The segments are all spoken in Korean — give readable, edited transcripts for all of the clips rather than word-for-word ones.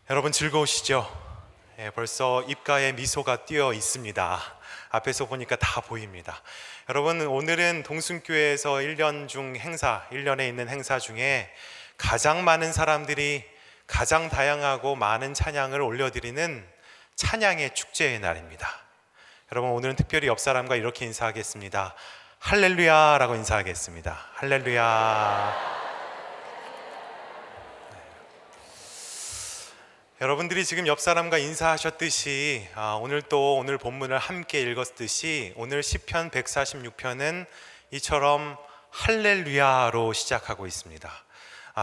여러분 즐거우시죠? 벌써 입가에 미소가 띄어 있습니다. 앞에서 보니까 다 보입니다. 여러분, 오늘은 동순교회에서 1년에 있는 행사 중에 가장 많은 사람들이 가장 다양하고 많은 찬양을 올려드리는 찬양의 축제의 날입니다. 여러분, 오늘은 특별히 옆 사람과 이렇게 인사하겠습니다. 할렐루야 라고 인사하겠습니다. 할렐루야. 여러분들이 지금 옆 사람과 인사하셨듯이 오늘 본문을 함께 읽었듯이 오늘 시편 146편은 이처럼 할렐루야로 시작하고 있습니다.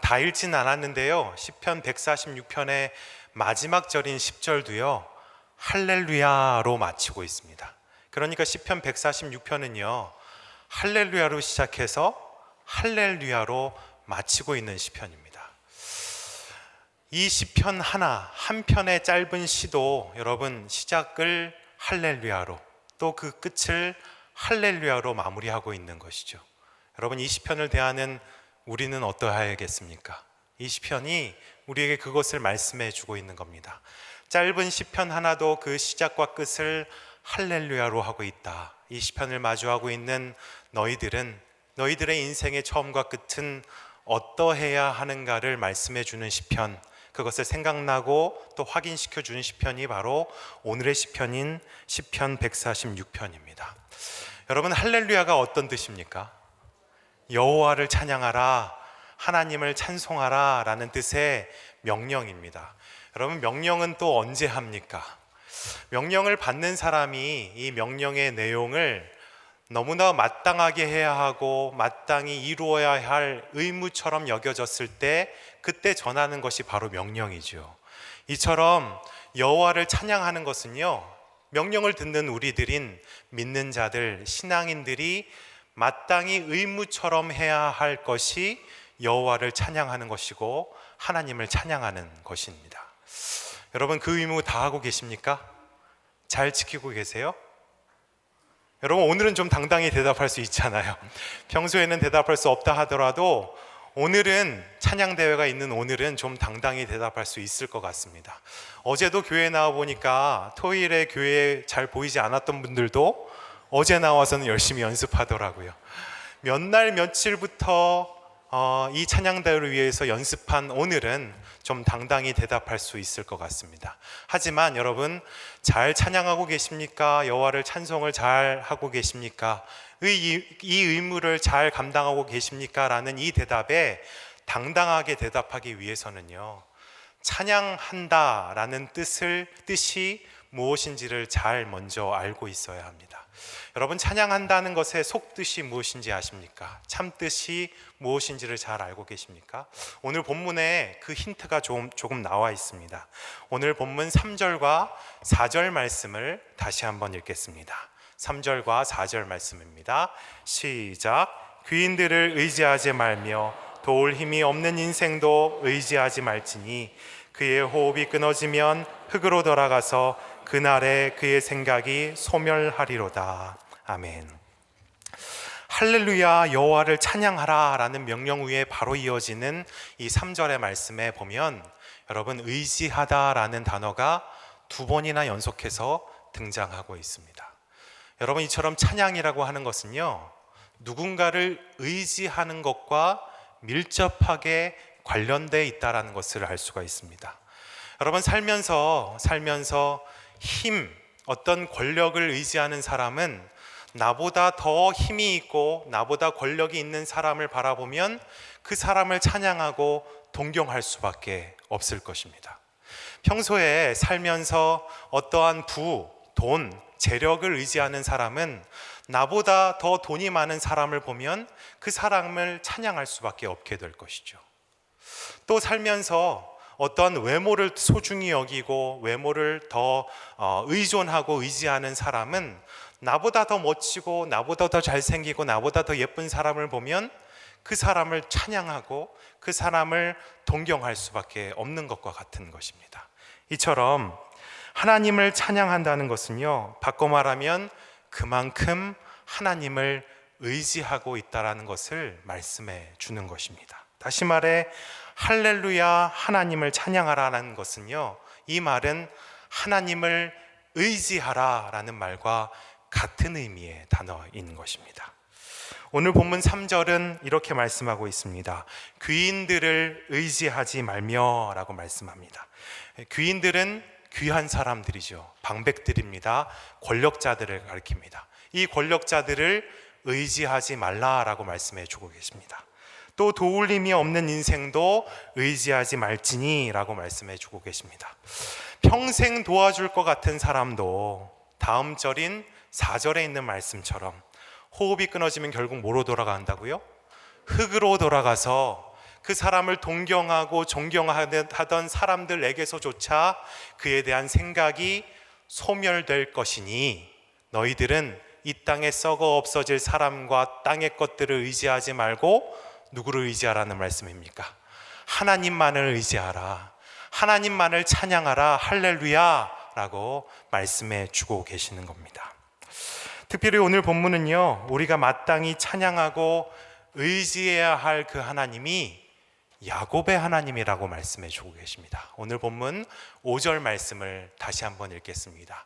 다 읽진 않았는데요, 시편 146편의 마지막 절인 10절도요 할렐루야로 마치고 있습니다. 그러니까 시편 146편은요 할렐루야로 시작해서 할렐루야로 마치고 있는 시편입니다. 이 시편 한 편의 짧은 시도 여러분 시작을 할렐루야로, 또 그 끝을 할렐루야로 마무리하고 있는 것이죠. 여러분, 이 시편을 대하는 우리는 어떠해야겠습니까? 이 시편이 우리에게 그것을 말씀해 주고 있는 겁니다. 짧은 시편 하나도 그 시작과 끝을 할렐루야로 하고 있다. 이 시편을 마주하고 있는 너희들의 인생의 처음과 끝은 어떠해야 하는가를 말씀해 주는 시편, 그것을 생각나고 또 확인시켜 주는 시편이 바로 오늘의 시편인 시편 146편입니다. 여러분, 할렐루야가 어떤 뜻입니까? 여호와를 찬양하라, 하나님을 찬송하라 라는 뜻의 명령입니다. 여러분, 명령은 또 언제 합니까? 명령을 받는 사람이 이 명령의 내용을 너무나 마땅하게 해야 하고 마땅히 이루어야 할 의무처럼 여겨졌을 때, 그때 전하는 것이 바로 명령이죠. 이처럼 여호와를 찬양하는 것은요, 명령을 듣는 우리들인 믿는 자들, 신앙인들이 마땅히 의무처럼 해야 할 것이 여호와를 찬양하는 것이고 하나님을 찬양하는 것입니다. 여러분, 그 의무 다 하고 계십니까? 잘 지키고 계세요? 여러분, 오늘은 좀 당당히 대답할 수 있잖아요. 평소에는 대답할 수 없다 하더라도 오늘은 찬양대회가 있는 오늘은 좀 당당히 대답할 수 있을 것 같습니다. 어제도 교회에 나와 보니까 토요일에 교회에 잘 보이지 않았던 분들도 어제 나와서는 열심히 연습하더라고요. 몇 날 며칠부터 이 찬양대회를 위해서 연습한 오늘은 좀 당당히 대답할 수 있을 것 같습니다. 하지만 여러분, 잘 찬양하고 계십니까? 여호와를 찬송을 잘 하고 계십니까? 이 의무를 잘 감당하고 계십니까? 라는 이 대답에 당당하게 대답하기 위해서는요, 찬양한다 라는 뜻이 무엇인지를 잘 먼저 알고 있어야 합니다. 여러분, 찬양한다는 것의 속뜻이 무엇인지 아십니까? 참뜻이 무엇인지를 잘 알고 계십니까? 오늘 본문에 그 힌트가 조금 나와 있습니다. 오늘 본문 3절과 4절 말씀을 다시 한번 읽겠습니다. 3절과 4절 말씀입니다. 시작. 귀인들을 의지하지 말며 도울 힘이 없는 인생도 의지하지 말지니 그의 호흡이 끊어지면 흙으로 돌아가서 그날에 그의 생각이 소멸하리로다. 아멘. 할렐루야, 여호와를 찬양하라 라는 명령 후에 바로 이어지는 이 3절의 말씀에 보면 여러분, 의지하다 라는 단어가 2번이나 연속해서 등장하고 있습니다. 여러분, 이처럼 찬양이라고 하는 것은요, 누군가를 의지하는 것과 밀접하게 관련되어 있다는 것을 알 수가 있습니다. 여러분, 살면서 어떤 권력을 의지하는 사람은 나보다 더 힘이 있고 나보다 권력이 있는 사람을 바라보면 그 사람을 찬양하고 동경할 수밖에 없을 것입니다. 평소에 살면서 어떠한 돈, 재력을 의지하는 사람은 나보다 더 돈이 많은 사람을 보면 그 사람을 찬양할 수밖에 없게 될 것이죠. 또 살면서 어떤 외모를 소중히 여기고 외모를 더 의존하고 의지하는 사람은 나보다 더 멋지고 나보다 더 잘생기고 나보다 더 예쁜 사람을 보면 그 사람을 찬양하고 그 사람을 동경할 수밖에 없는 것과 같은 것입니다. 이처럼 하나님을 찬양한다는 것은요, 바꿔 말하면 그만큼 하나님을 의지하고 있다는 것을 말씀해 주는 것입니다. 다시 말해 할렐루야 하나님을 찬양하라는 것은요, 이 말은 하나님을 의지하라라는 말과 같은 의미의 단어인 것입니다. 오늘 본문 3절은 이렇게 말씀하고 있습니다. 귀인들을 의지하지 말며 라고 말씀합니다. 귀인들은 귀한 사람들이죠. 방백들입니다. 권력자들을 가리킵니다. 이 권력자들을 의지하지 말라라고 말씀해 주고 계십니다. 또 도울림이 없는 인생도 의지하지 말지니 라고 말씀해 주고 계십니다. 평생 도와줄 것 같은 사람도 다음 절인 4절에 있는 말씀처럼 호흡이 끊어지면 결국 뭐로 돌아간다고요? 흙으로 돌아가서 그 사람을 동경하고 존경하던 사람들에게서조차 그에 대한 생각이 소멸될 것이니 너희들은 이 땅에 썩어 없어질 사람과 땅의 것들을 의지하지 말고 누구를 의지하라는 말씀입니까? 하나님만을 의지하라, 하나님만을 찬양하라, 할렐루야 라고 말씀해 주고 계시는 겁니다. 특별히 오늘 본문은요, 우리가 마땅히 찬양하고 의지해야 할 그 하나님이 야곱의 하나님이라고 말씀해 주고 계십니다. 오늘 본문 5절 말씀을 다시 한번 읽겠습니다.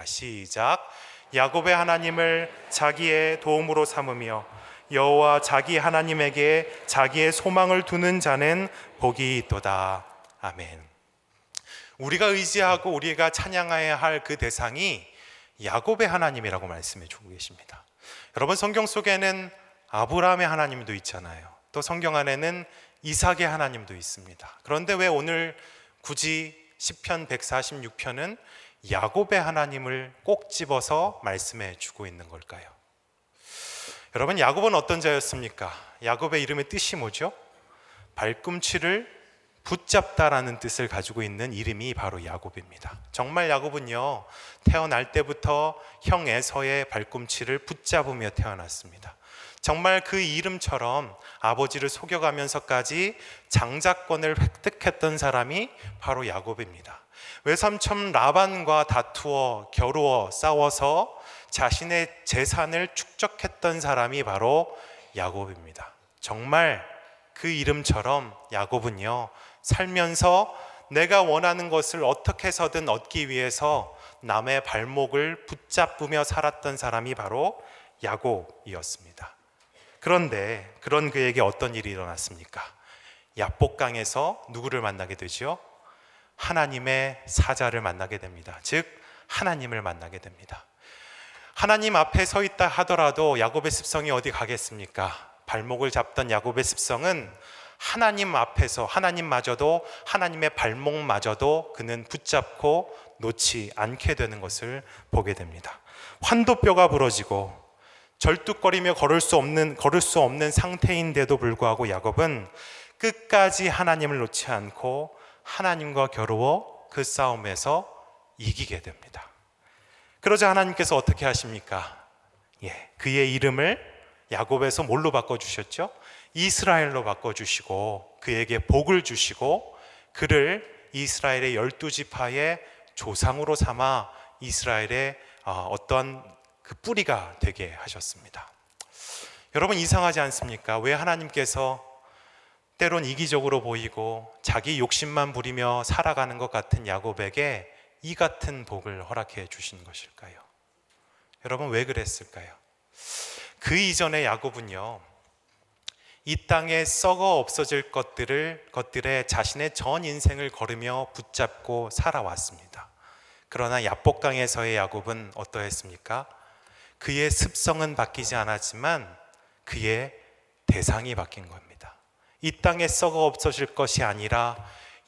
시작. 야곱의 하나님을 자기의 도움으로 삼으며 여호와 자기 하나님에게 자기의 소망을 두는 자는 복이 있도다. 아멘. 우리가 의지하고 우리가 찬양해야 할 그 대상이 야곱의 하나님이라고 말씀해 주고 계십니다. 여러분, 성경 속에는 아브라함의 하나님도 있잖아요. 또 성경 안에는 이삭의 하나님도 있습니다. 그런데 왜 오늘 굳이 시편 146편은 야곱의 하나님을 꼭 집어서 말씀해 주고 있는 걸까요? 여러분, 야곱은 어떤 자였습니까? 야곱의 이름의 뜻이 뭐죠? 발꿈치를 붙잡다라는 뜻을 가지고 있는 이름이 바로 야곱입니다. 정말 야곱은요, 태어날 때부터 형 에서의 발꿈치를 붙잡으며 태어났습니다. 정말 그 이름처럼 아버지를 속여가면서까지 장자권을 획득했던 사람이 바로 야곱입니다. 외삼촌 라반과 다투어 겨루어 싸워서 자신의 재산을 축적했던 사람이 바로 야곱입니다. 정말 그 이름처럼 야곱은요, 살면서 내가 원하는 것을 어떻게 해서든 얻기 위해서 남의 발목을 붙잡으며 살았던 사람이 바로 야곱이었습니다. 그런데 그런 그에게 어떤 일이 일어났습니까? 야복강에서 누구를 만나게 되죠? 하나님의 사자를 만나게 됩니다. 즉 하나님을 만나게 됩니다. 하나님 앞에 서 있다 하더라도 야곱의 습성이 어디 가겠습니까? 발목을 잡던 야곱의 습성은 하나님 앞에서 하나님마저도, 하나님의 발목마저도 그는 붙잡고 놓지 않게 되는 것을 보게 됩니다. 환도뼈가 부러지고 절뚝거리며 걸을 수 없는 상태인데도 불구하고 야곱은 끝까지 하나님을 놓지 않고 하나님과 겨루어 그 싸움에서 이기게 됩니다. 그러자 하나님께서 어떻게 하십니까? 그의 이름을 야곱에서 뭘로 바꿔주셨죠? 이스라엘로 바꿔주시고 그에게 복을 주시고 그를 이스라엘의 12지파의 조상으로 삼아 이스라엘의 어떤 그 뿌리가 되게 하셨습니다. 여러분, 이상하지 않습니까? 왜 하나님께서 때론 이기적으로 보이고 자기 욕심만 부리며 살아가는 것 같은 야곱에게 이 같은 복을 허락해 주신 것일까요? 여러분, 왜 그랬을까요? 그 이전에 야곱은요, 이 땅에 썩어 없어질 것들에 자신의 전 인생을 걸으며 붙잡고 살아왔습니다. 그러나 야복강에서의 야곱은 어떠했습니까? 그의 습성은 바뀌지 않았지만 그의 대상이 바뀐 겁니다. 이 땅에 썩어 없어질 것이 아니라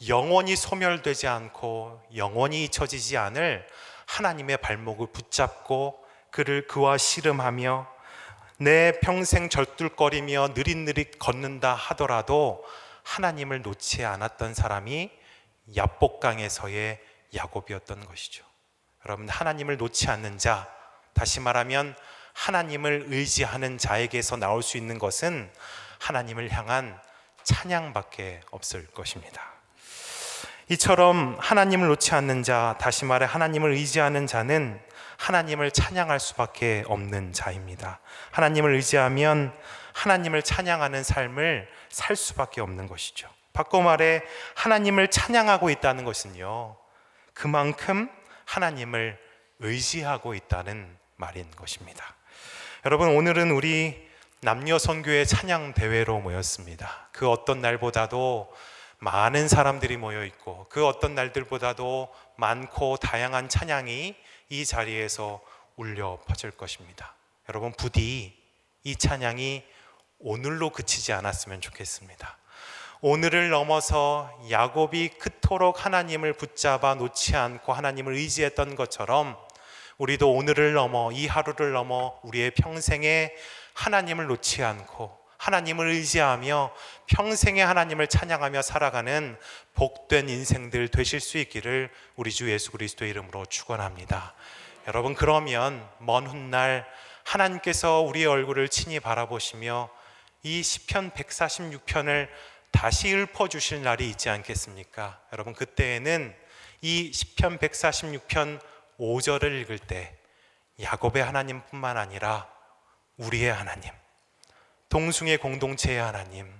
영원히 소멸되지 않고 영원히 잊혀지지 않을 하나님의 발목을 붙잡고 그와 씨름하며 내 평생 절뚝거리며 느릿느릿 걷는다 하더라도 하나님을 놓지 않았던 사람이 야복강에서의 야곱이었던 것이죠. 여러분, 하나님을 놓지 않는 자, 다시 말하면 하나님을 의지하는 자에게서 나올 수 있는 것은 하나님을 향한 찬양밖에 없을 것입니다. 이처럼 하나님을 놓지 않는 자, 다시 말해 하나님을 의지하는 자는 하나님을 찬양할 수밖에 없는 자입니다. 하나님을 의지하면 하나님을 찬양하는 삶을 살 수밖에 없는 것이죠. 바꿔 말해 하나님을 찬양하고 있다는 것은요, 그만큼 하나님을 의지하고 있다는 말인 것입니다. 여러분, 오늘은 우리 남녀 선교의 찬양 대회로 모였습니다. 그 어떤 날보다도 많은 사람들이 모여 있고 그 어떤 날들보다도 많고 다양한 찬양이 이 자리에서 울려 퍼질 것입니다. 여러분, 부디 이 찬양이 오늘로 그치지 않았으면 좋겠습니다. 오늘을 넘어서 야곱이 그토록 하나님을 붙잡아 놓지 않고 하나님을 의지했던 것처럼 우리도 오늘을 넘어, 이 하루를 넘어 우리의 평생에 하나님을 놓지 않고 하나님을 의지하며 평생에 하나님을 찬양하며 살아가는 복된 인생들 되실 수 있기를 우리 주 예수 그리스도의 이름으로 축원합니다. 여러분, 그러면 먼 훗날 하나님께서 우리의 얼굴을 친히 바라보시며 이 시편 146편을 다시 읊어주실 날이 있지 않겠습니까? 여러분, 그때에는 이 시편 146편 5절을 읽을 때 야곱의 하나님뿐만 아니라 우리의 하나님, 동숭의 공동체의 하나님,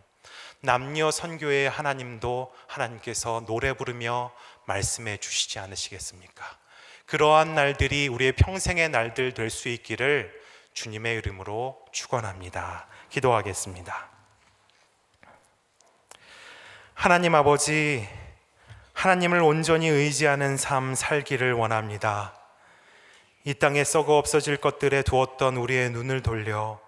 남녀 선교의 하나님도 하나님께서 노래 부르며 말씀해 주시지 않으시겠습니까? 그러한 날들이 우리의 평생의 날들 될 수 있기를 주님의 이름으로 축원합니다. 기도하겠습니다. 하나님 아버지, 하나님을 온전히 의지하는 삶 살기를 원합니다. 이 땅에 썩어 없어질 것들에 두었던 우리의 눈을 돌려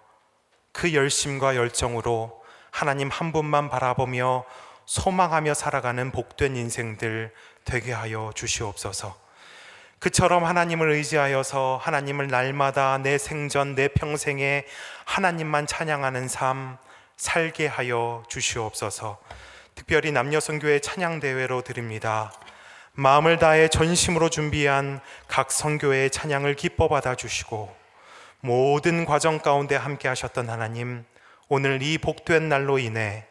그 열심과 열정으로 하나님 한 분만 바라보며 소망하며 살아가는 복된 인생들 되게 하여 주시옵소서. 그처럼 하나님을 의지하여서 하나님을 날마다 내 생전 내 평생에 하나님만 찬양하는 삶 살게 하여 주시옵소서. 특별히 남녀 선교회 찬양 대회로 드립니다. 마음을 다해 전심으로 준비한 각 선교회의 찬양을 기뻐 받아 주시고 모든 과정 가운데 함께 하셨던 하나님, 오늘 이 복된 날로 인해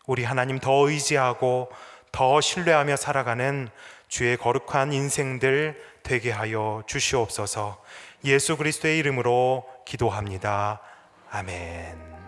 우리 하나님 더 의지하고 더 신뢰하며 살아가는 주의 거룩한 인생들 되게 하여 주시옵소서. 예수 그리스도의 이름으로 기도합니다. 아멘.